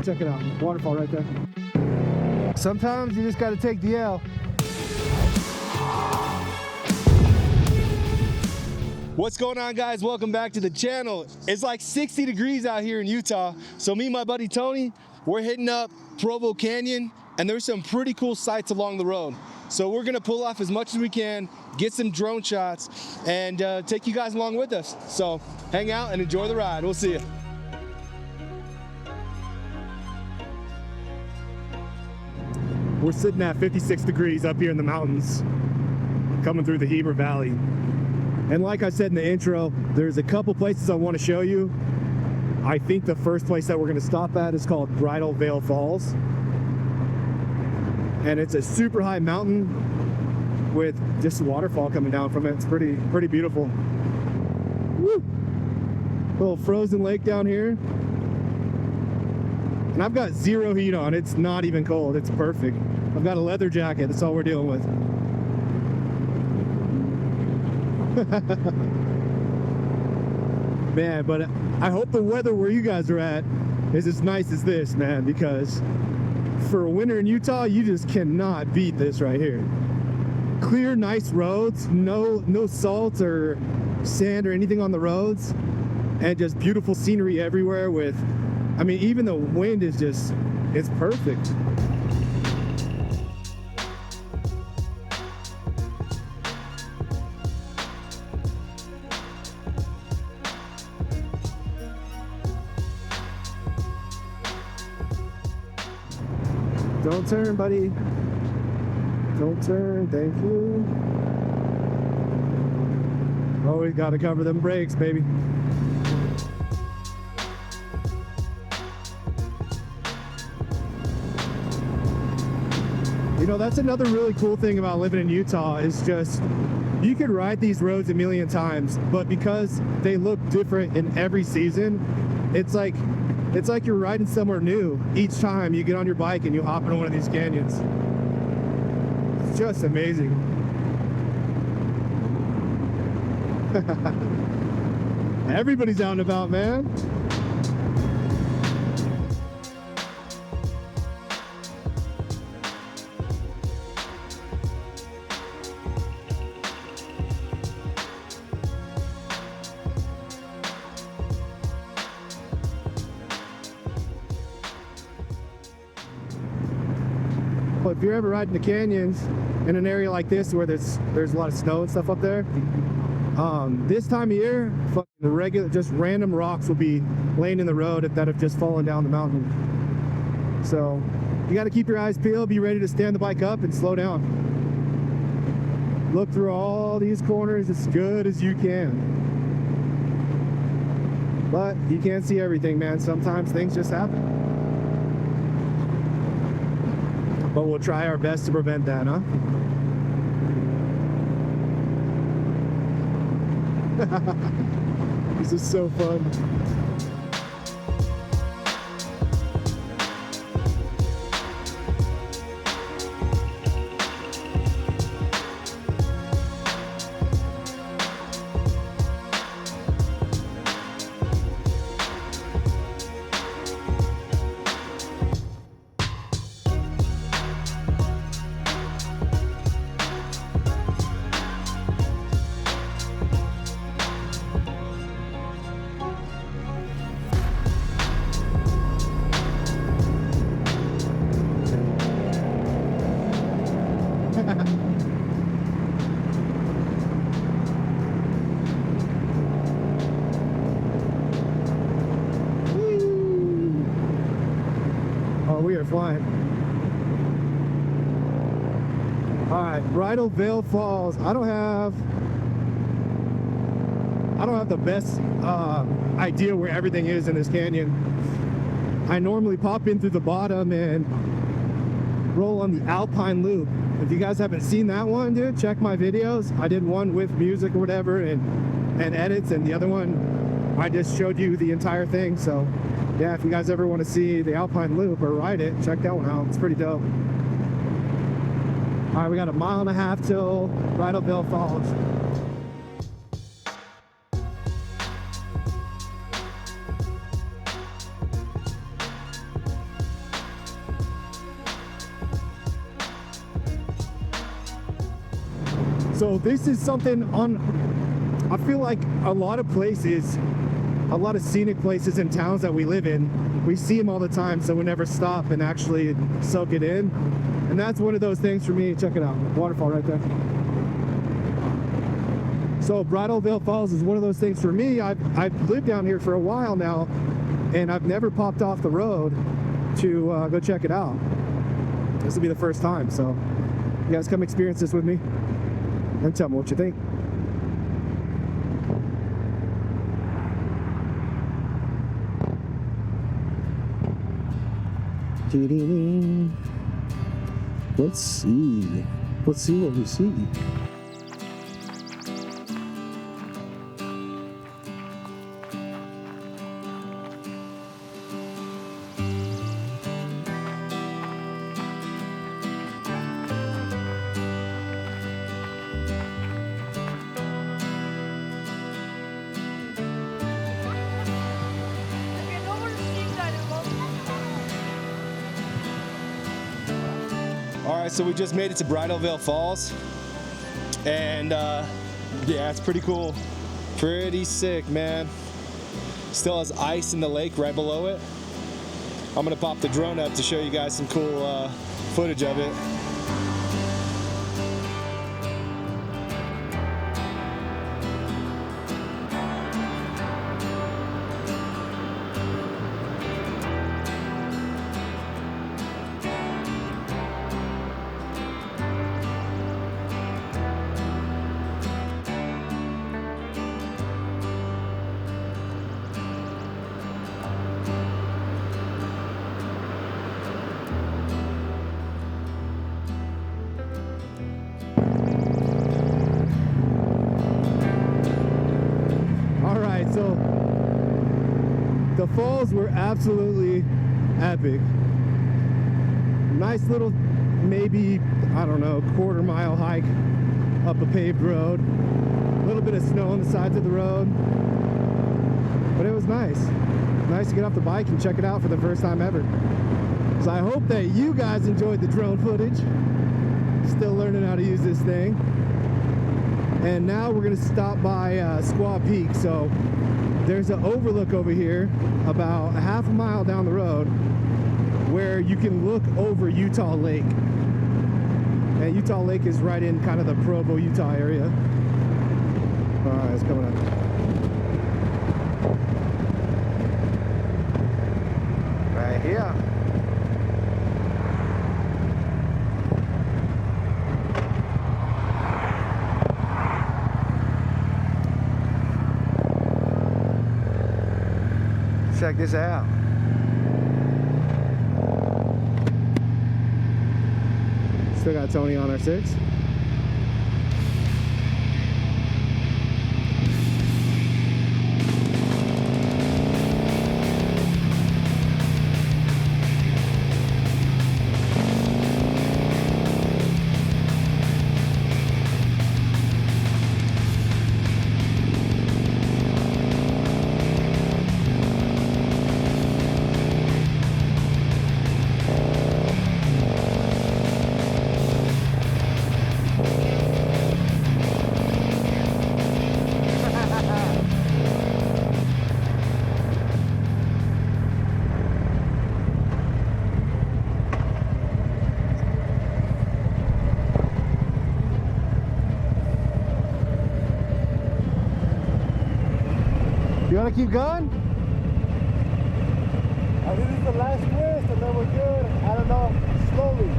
check it out. Waterfall right there. Sometimes you just got to take the L. What's going on, guys? Welcome back to the channel. It's like 60 degrees out here in Utah. So me and my buddy Tony, we're hitting up Provo Canyon, and there's some pretty cool sights along the road. So we're gonna pull off as much as we can, get some drone shots, and take you guys along with us. So hang out and enjoy the ride. We'll see you. We're sitting at 56 degrees up here in the mountains, coming through the Heber Valley. And like I said in the intro, there's a couple places I want to show you. I think the first place that we're going to stop at is called Bridal Veil Falls. And it's a super high mountain with just a waterfall coming down from it. It's pretty beautiful. Woo! Little frozen lake down here. And I've got zero heat on. It's not even cold. It's perfect. I've got a leather jacket. That's all we're dealing with. Man, but I hope the weather where you guys are at is as nice as this, man, because for winter in Utah, you just cannot beat this right here. Clear, nice roads, no salt or sand or anything on the roads, and just beautiful scenery everywhere with, I mean, even the wind is just, it's perfect. Don't turn, buddy. Don't turn, thank you. Always gotta cover them brakes, baby. You know, that's another really cool thing about living in Utah is just, you could ride these roads a million times, but because they look different in every season, it's like you're riding somewhere new each time you get on your bike and you hop into one of these canyons. It's just amazing. Everybody's out and about, man. If you're ever riding the canyons in an area like this where there's a lot of snow and stuff up there, this time of year, just random rocks will be laying in the road that have just fallen down the mountain. So you got to keep your eyes peeled, be ready to stand the bike up and slow down. Look through all these corners as good as you can. But you can't see everything, man. Sometimes things just happen. But we'll try our best to prevent that, huh? This is so fun. Oh, we are flying. All right, Bridal Veil Falls. I don't have the best idea where everything is in this canyon. I normally pop in through the bottom and roll on the Alpine Loop. If you guys haven't seen that one, dude, check my videos. I did one with music or whatever and edits, and the other one I just showed you the entire thing. So yeah, if you guys ever want to see the Alpine Loop or ride it, check that one out. It's pretty dope. All right, we got 1.5 miles till Bridal Veil Falls. So this is something I feel like a lot of places, a lot of scenic places in towns that we live in, we see them all the time, so we never stop and actually soak it in. And that's one of those things for me. Check it out, waterfall right there. So Bridal Veil Falls is one of those things for me. I've lived down here for a while now, and I've never popped off the road to go check it out. This will be the first time, so you guys come experience this with me and tell me what you think. Let's see what we see. Alright, so we just made it to Bridal Veil Falls, and yeah, it's pretty cool. Pretty sick, man. Still has ice in the lake right below it. I'm gonna pop the drone up to show you guys some cool footage of it. So the falls were absolutely epic. Nice little, maybe, I don't know, quarter-mile hike up a paved road. A little bit of snow on the sides of the road, but it was nice. Nice to get off the bike and check it out for the first time ever. So I hope that you guys enjoyed the drone footage. Still learning how to use this thing. And now we're gonna stop by Squaw Peak. So there's an overlook over here about a half a mile down the road where you can look over Utah Lake. And Utah Lake is right in kind of the Provo, Utah area. All right, it's coming up. Right here. Check this out. Still got Tony on our 6. You want to keep going? I think this is the last twist and then we're good. I don't know, slowly.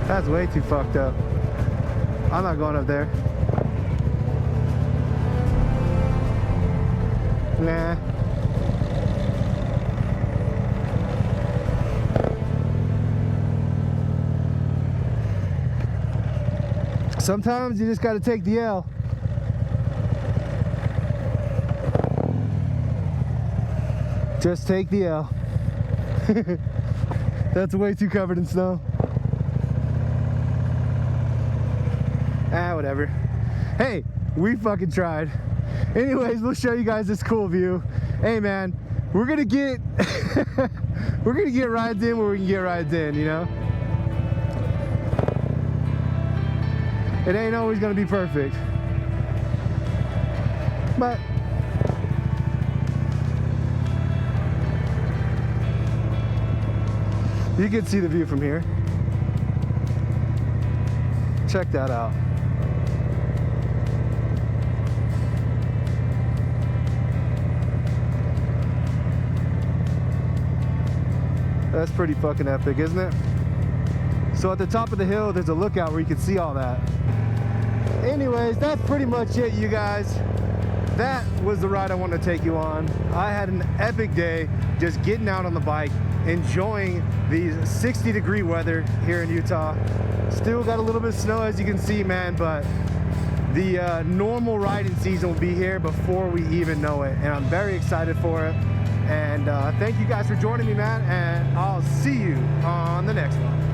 That's way too fucked up. I'm not going up there. Nah. Sometimes you just got to take the L. Just take the L. That's way too covered in snow. whatever. Hey, we fucking tried. Anyways, we'll show you guys this cool view. Hey man, we're gonna get we're gonna get rides in where we can get rides in, you know? It ain't always gonna be perfect, but you can see the view from here. Check that out. That's pretty fucking epic, isn't it? So at the top of the hill, there's a lookout where you can see all that. Anyways, that's pretty much it, you guys. That was the ride I wanted to take you on. I had an epic day just getting out on the bike, enjoying these 60-degree weather here in Utah. Still got a little bit of snow, as you can see, man, but the normal riding season will be here before we even know it, and I'm very excited for it. And thank you guys for joining me, man, and I'll see you on the next one.